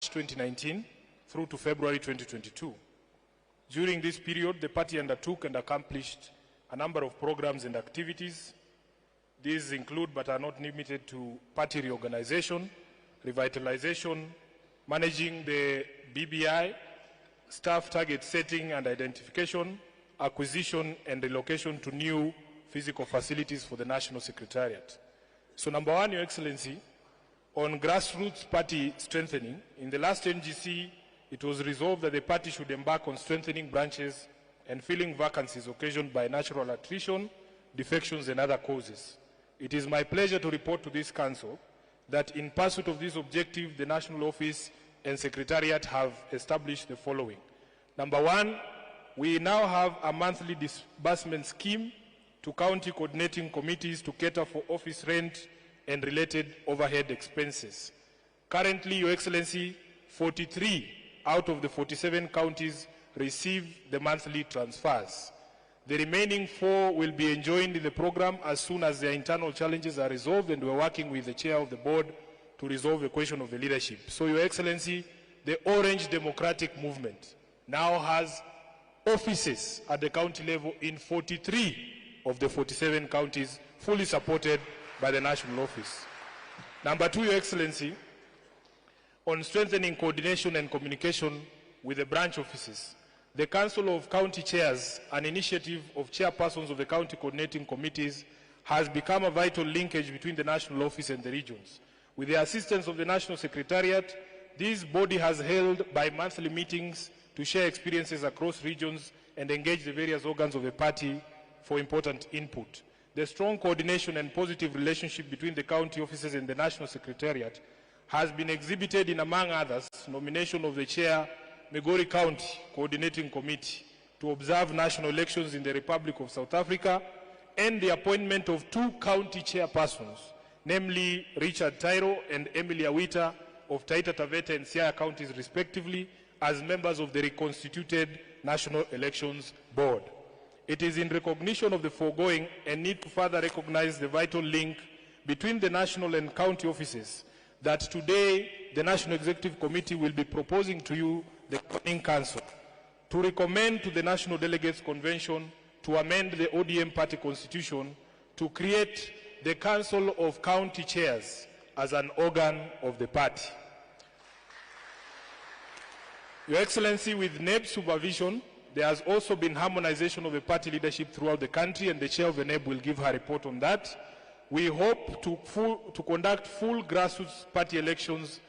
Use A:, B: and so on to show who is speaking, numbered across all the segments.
A: March 2019 through to February 2022. During this period, the party undertook and accomplished a number of programs and activities. These include, but are not limited to, party reorganization, revitalization, managing the BBI, staff target setting and identification, acquisition and relocation to new physical facilities for the National Secretariat. So number one, Your Excellency, on grassroots party strengthening, in the last NGC, it was resolved that the party should embark on strengthening branches and filling vacancies occasioned by natural attrition, defections and other causes. It is my pleasure to report to this Council that in pursuit of this objective, the National Office and Secretariat have established the following. Number one, we now have a monthly disbursement scheme to county coordinating committees to cater for office rent and related overhead expenses. Currently, Your Excellency, 43 out of the 47 counties receive the monthly transfers. The remaining 4 will be enjoined in the program as soon as their internal challenges are resolved, and we're working with the chair of the board to resolve the question of the leadership. So, Your Excellency, the Orange Democratic Movement now has offices at the county level in 43 of the 47 counties, fully supported by the National Office. Number two, Your Excellency, on strengthening coordination and communication with the branch offices, the Council of County Chairs, an initiative of chairpersons of the county coordinating committees, has become a vital linkage between the National Office and the regions. With the assistance of the National Secretariat, this body has held bi-monthly meetings to share experiences across regions and engage the various organs of the party for important input. The strong coordination and positive relationship between the county offices and the National Secretariat has been exhibited in, among others, nomination of the chair, Migori County Coordinating Committee, to observe national elections in the Republic of South Africa, and the appointment of 2 county chairpersons, namely Richard Tyro and Emily Awita of Taita Taveta and Siaya counties respectively, as members of the reconstituted National Elections Board. It is in recognition of the foregoing and need to further recognize the vital link between the national and county offices that today the National Executive Committee will be proposing to you, the Governing Council, to recommend to the National Delegates Convention to amend the ODM party constitution to create the Council of County Chairs as an organ of the party. Your Excellency, with NEB supervision, there has also been harmonization of the party leadership throughout the country, and the chair of the NEB will give her report on that. We hope to conduct full grassroots party elections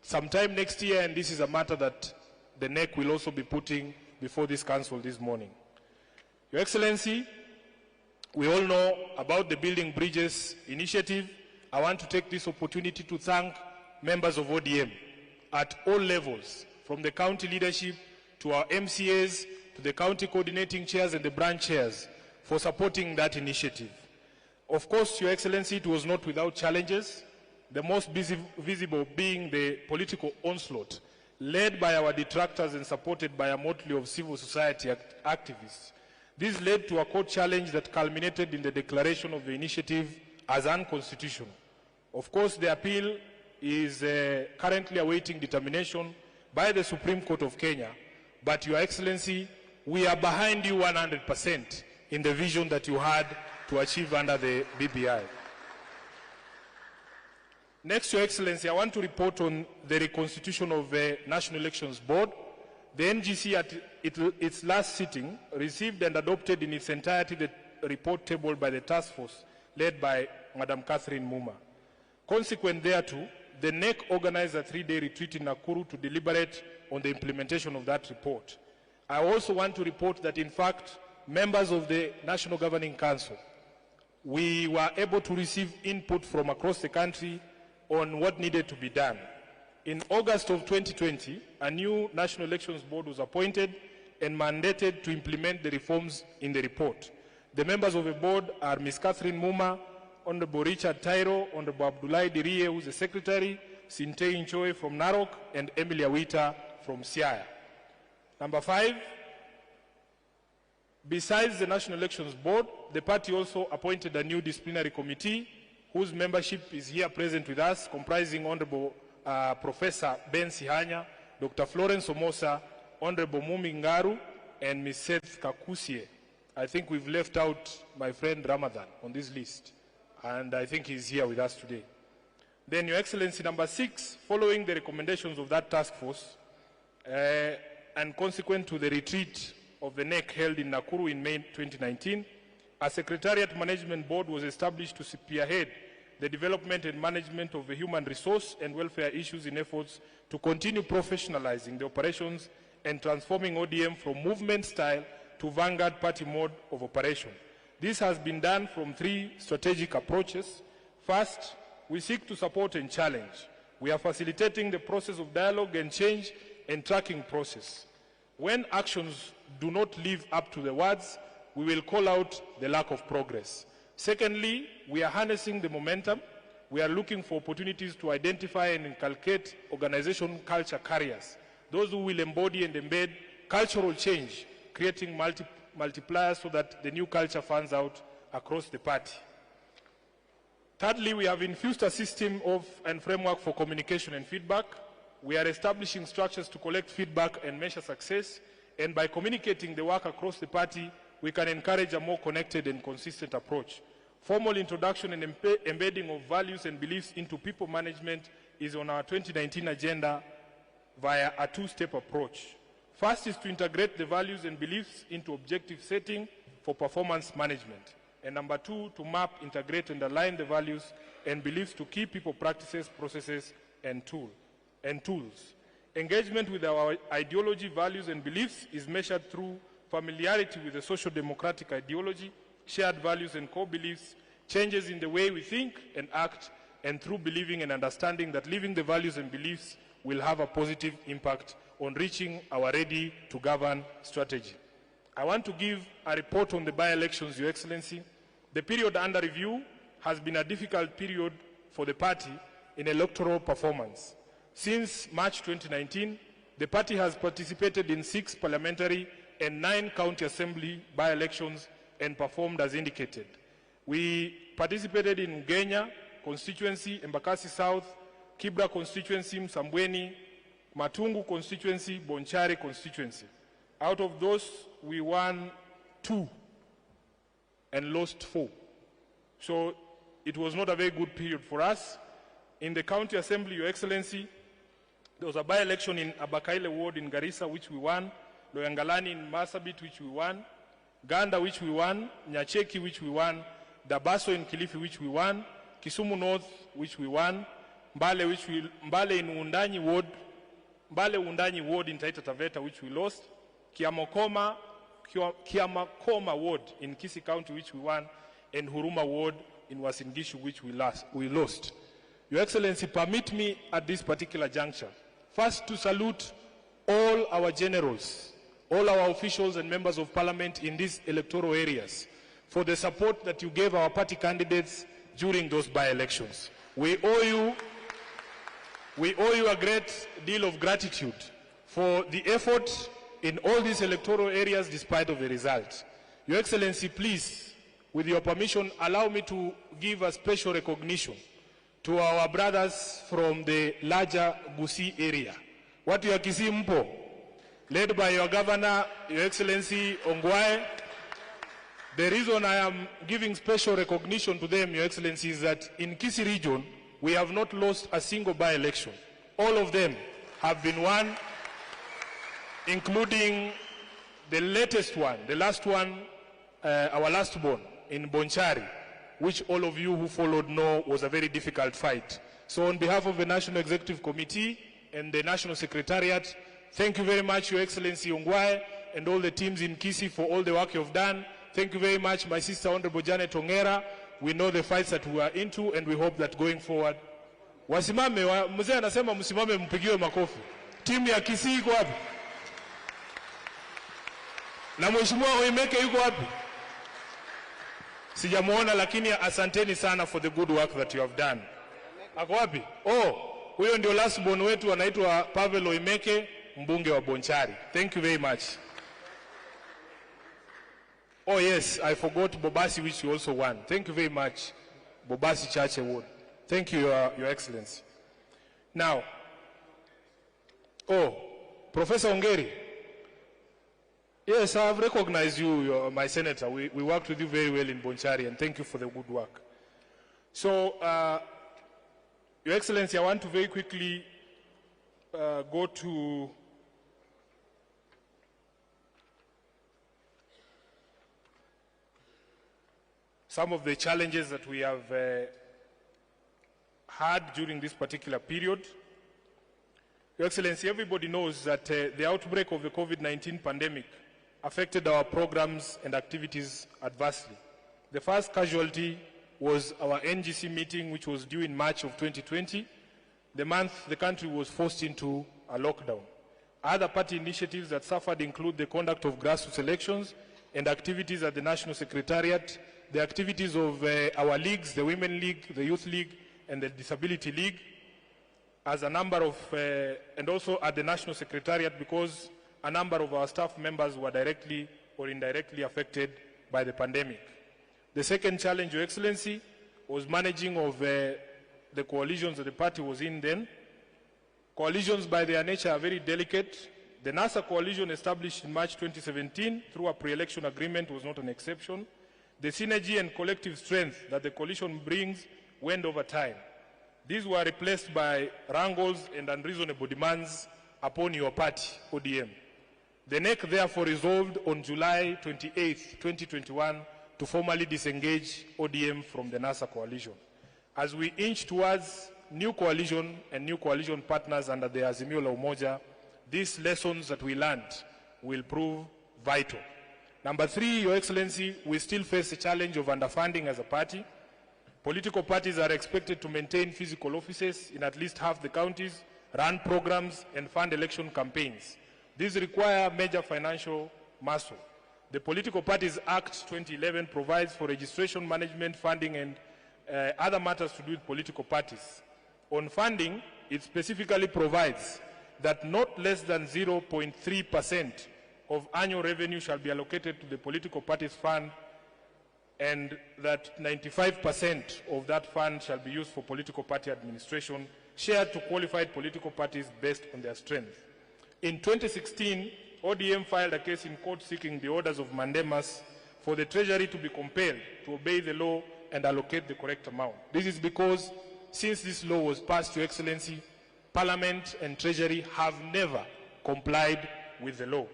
A: sometime next year, and this is a matter that the NEC will also be putting before this council this morning. Your Excellency, we all know about the Building Bridges initiative. I want to take this opportunity to thank members of ODM at all levels, from the county leadership to our MCAs, to the county coordinating chairs and the branch chairs, for supporting that initiative. Of course, Your Excellency, it was not without challenges, the most visible being the political onslaught led by our detractors and supported by a motley of civil society activists. This led to a court challenge that culminated in the declaration of the initiative as unconstitutional. Of course, the appeal is currently awaiting determination by the Supreme Court of Kenya, but Your Excellency, we are behind you 100% in the vision that you had to achieve under the BBI. Next, Your Excellency, I want to report on the reconstitution of the National Elections Board. The NGC at its last sitting received and adopted in its entirety the report tabled by the task force led by Madam Catherine Muma. Consequent thereto, the NEC organized a 3-day retreat in Nakuru to deliberate on the implementation of that report. I also want to report that, in fact, members of the National Governing Council, we were able to receive input from across the country on what needed to be done. In August of 2020, a new National Elections Board was appointed and mandated to implement the reforms in the report. The members of the board are Ms. Catherine Muma, Honorable Richard Tyro, Honorable Abdullahi Dirie, who is the Secretary, Sintei Nchoe from Narok, and Emily Awita from Siaya. Number 5, besides the National Elections Board, the party also appointed a new disciplinary committee whose membership is here present with us, comprising Honorable Professor Ben Sihanya, Dr. Florence Omosa, Honorable Mumi Ngaru, and Ms. Seth Kakusie. I think we've left out my friend Ramadan on this list, and I think he's here with us today. Then, Your Excellency, number 6, following the recommendations of that task force, and consequent to the retreat of the NEC held in Nakuru in May 2019, a Secretariat Management Board was established to spearhead the development and management of the human resource and welfare issues in efforts to continue professionalizing the operations and transforming ODM from movement style to vanguard party mode of operation. This has been done from 3 strategic approaches. First, we seek to support and challenge. We are facilitating the process of dialogue and change and tracking process. When actions do not live up to the words, we will call out the lack of progress. Secondly, we are harnessing the momentum. We are looking for opportunities to identify and inculcate organization culture carriers, those who will embody and embed cultural change, creating multipliers so that the new culture fans out across the party. Thirdly, we have infused a system of and framework for communication and feedback. We are establishing structures to collect feedback and measure success, and by communicating the work across the party, we can encourage a more connected and consistent approach. Formal introduction and embedding of values and beliefs into people management is on our 2019 agenda via a 2-step approach. First is to integrate the values and beliefs into objective setting for performance management. And number 2, to map, integrate, and align the values and beliefs to key people practices, processes, and tools. Engagement with our ideology, values, and beliefs is measured through familiarity with the social democratic ideology, shared values and core beliefs, changes in the way we think and act, and through believing and understanding that living the values and beliefs will have a positive impact on reaching our ready-to-govern strategy. I want to give a report on the by-elections, Your Excellency. The period under review has been a difficult period for the party in electoral performance. Since March 2019, the party has participated in 6 parliamentary and 9 county assembly by-elections and performed as indicated. We participated in Ugenya constituency, Embakasi South, Kibra constituency, Msambweni, Matungu constituency, Bonchari constituency. Out of those, we won 2 and lost 4. So it was not a very good period for us. In the county assembly, Your Excellency, there was a by-election in Abakaile ward in Garissa, which we won, Loyangalani in Marsabit, which we won, Ganda, which we won, Nyacheki, which we won, Dabaso in Kilifi, which we won, Kisumu North, which we won, Mbale in Undanyi ward in Taita Taveta, which we lost, Kiamakoma ward in Kisii County, which we won, and Huruma ward in Uasin Gishu, which we lost. Your Excellency, permit me at this particular juncture first to salute all our generals, all our officials and members of parliament in these electoral areas for the support that you gave our party candidates during those by-elections. We owe you a great deal of gratitude for the effort in all these electoral areas despite of the result. Your Excellency, please, with your permission, allow me to give a special recognition to our brothers from the larger Gusii area. Watu ya Kisii mpo, led by your governor, Your Excellency Ongwae. The reason I am giving special recognition to them, Your Excellency, is that in Kisii region, we have not lost a single by-election. All of them have been won, including the latest one, the last one, our last born in Bonchari, which all of you who followed know was a very difficult fight. So on behalf of the National Executive Committee and the National Secretariat, thank you very much, Your Excellency Ongwae, and all the teams in Kisii for all the work you've done. Thank you very much, my sister Honorable Janet Ongera. We know the fights that we are into, and we hope that going forward. Wasimame, mzee anasema msimame mpigiwe makofi. Timu ya Kisii iko wapi? Na mheshimiwa Oimeke yuko wapi? Sijamuona, lakini asanteni sana for the good work that you have done. Ako wapi? Oh, huyo ndio last born wetu anaitwa Pavel Oimeke, mbunge wa Bonchari. Thank you very much. Oh yes, I forgot Bobasi, which you also won. Thank you very much, Bobasi Church Award. Thank you, Your Excellency. Now, Professor Ongeri, yes, I have recognized you, my senator. We worked with you very well in Bonchari, and thank you for the good work. So, Your Excellency, I want to very quickly go to some of the challenges that we have had during this particular period. Your Excellency, everybody knows that the outbreak of the COVID-19 pandemic affected our programs and activities adversely. The first casualty was our NGC meeting, which was due in March of 2020, the month the country was forced into a lockdown. Other party initiatives that suffered include the conduct of grassroots elections and activities at the National Secretariat, the activities of our leagues, the Women League, the Youth League, and the Disability League, as a number of, and also at the National Secretariat, because a number of our staff members were directly or indirectly affected by the pandemic. The second challenge, Your Excellency, was managing of the coalitions that the party was in then. Coalitions by their nature are very delicate. The NASA coalition established in March 2017 through a pre-election agreement was not an exception. The synergy and collective strength that the coalition brings waned over time. These were replaced by wrangles and unreasonable demands upon your party, ODM. The NEC therefore resolved on July 28, 2021 to formally disengage ODM from the NASA coalition. As we inch towards new coalition and new coalition partners under the Azimio la Umoja, these lessons that we learned will prove vital. Number three, Your Excellency, we still face a challenge of underfunding as a party. Political parties are expected to maintain physical offices in at least half the counties, run programs, and fund election campaigns. These require major financial muscle. The Political Parties Act 2011 provides for registration, management, funding, and other matters to do with political parties. On funding, it specifically provides that not less than 0.3% of annual revenue shall be allocated to the Political Parties Fund, and that 95% of that fund shall be used for political party administration, shared to qualified political parties based on their strength. In 2016, ODM filed a case in court seeking the orders of mandamus for the Treasury to be compelled to obey the law and allocate the correct amount. This is because since this law was passed, Your Excellency, Parliament and Treasury have never complied with the law.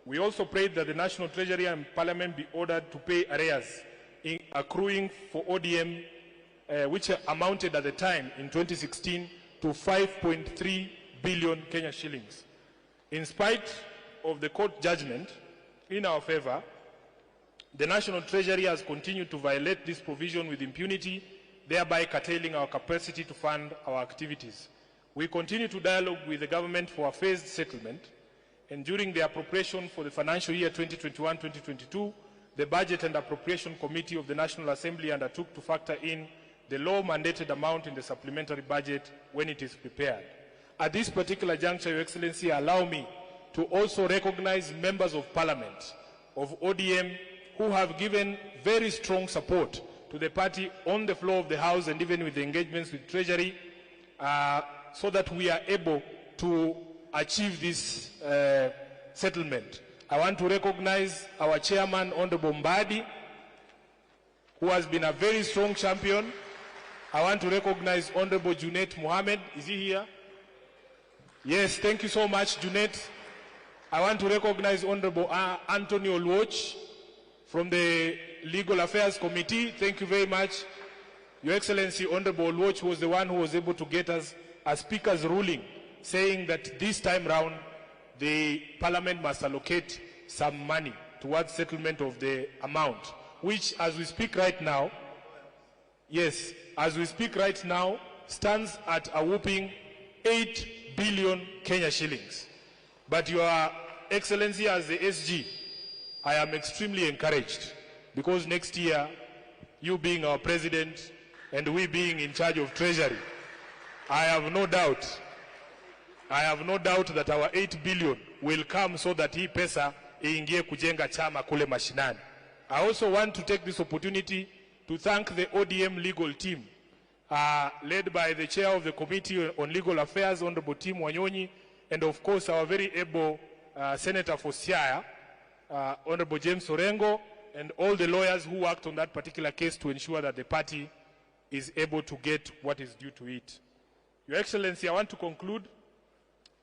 A: We also prayed that the National Treasury and Parliament be ordered to pay arrears accruing for ODM, which amounted at the time in 2016 to 5.3 billion Kenya shillings. In spite of the court judgment in our favor, the National Treasury has continued to violate this provision with impunity, thereby curtailing our capacity to fund our activities. We continue to dialogue with the government for a phased settlement, and during the appropriation for the financial year 2021-2022, the Budget and Appropriation Committee of the National Assembly undertook to factor in the law-mandated amount in the supplementary budget when it is prepared. At this particular juncture, Your Excellency, allow me to also recognize members of Parliament of ODM who have given very strong support to the party on the floor of the House and even with the engagements with Treasury, so that we are able to achieve this settlement. I want to recognize our chairman, Honorable Mbadi, who has been a very strong champion. I want to recognize Honorable Junet Mohammed. Is he here? Yes, thank you so much, Junet. I want to recognize Honorable Anthony Olwoch from the Legal Affairs Committee. Thank you very much. Your Excellency, Honorable Olwoch was the one who was able to get us a speaker's ruling saying that this time round the Parliament must allocate some money towards settlement of the amount, which as we speak right now, yes, as we speak right now, stands at a whopping 8 billion Kenya shillings. But Your Excellency, as the SG, I am extremely encouraged because next year, you being our president and we being in charge of Treasury, I have no doubt that our 8 billion will come so that hii pesa iingie kujenga chama kule mashinani. I also want to take this opportunity to thank the ODM legal team led by the chair of the Committee on Legal Affairs, Honorable Tim Wanyonyi, and of course our very able Senator for Siaya, Honorable James Orengo, and all the lawyers who worked on that particular case to ensure that the party is able to get what is due to it. Your Excellency, I want to conclude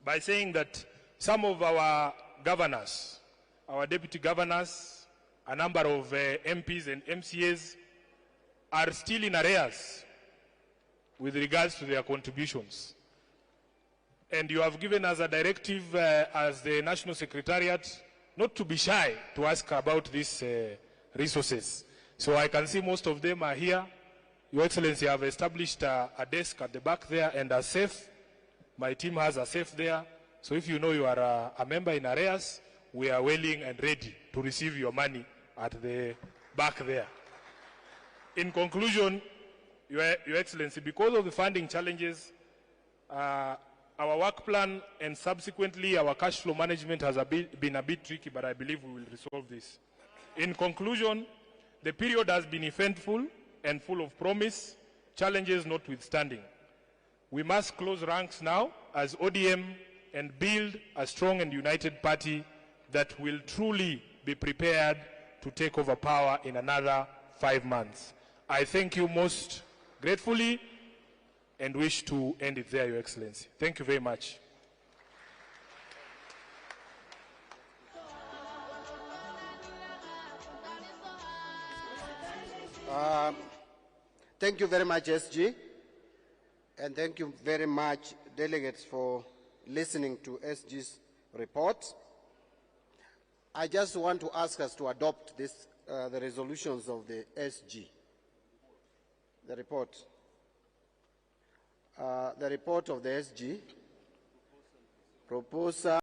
A: by saying that some of our governors, our deputy governors, a number of MPs and MCAs are still in arrears with regards to their contributions. And you have given us a directive as the National Secretariat not to be shy to ask about these resources. So I can see most of them are here. Your Excellency, I have established a desk at the back there and a safe. My team has a safe there. So if you know you are a member in arrears, we are willing and ready to receive your money at the back there. In conclusion, Your Excellency, because of the funding challenges, our work plan and subsequently our cash flow management has been a bit tricky, but I believe we will resolve this. In conclusion, the period has been eventful and full of promise, challenges notwithstanding. We must close ranks now as ODM and build a strong and united party that will truly be prepared to take over power in another 5 months. I thank you most gratefully and wish to end it there, Your Excellency. Thank you very much.
B: Thank you very much, SG, and thank you very much, delegates, for listening to SG's report. I just want to ask us to adopt this, the resolutions of the SG, the report. The report of the SG proposal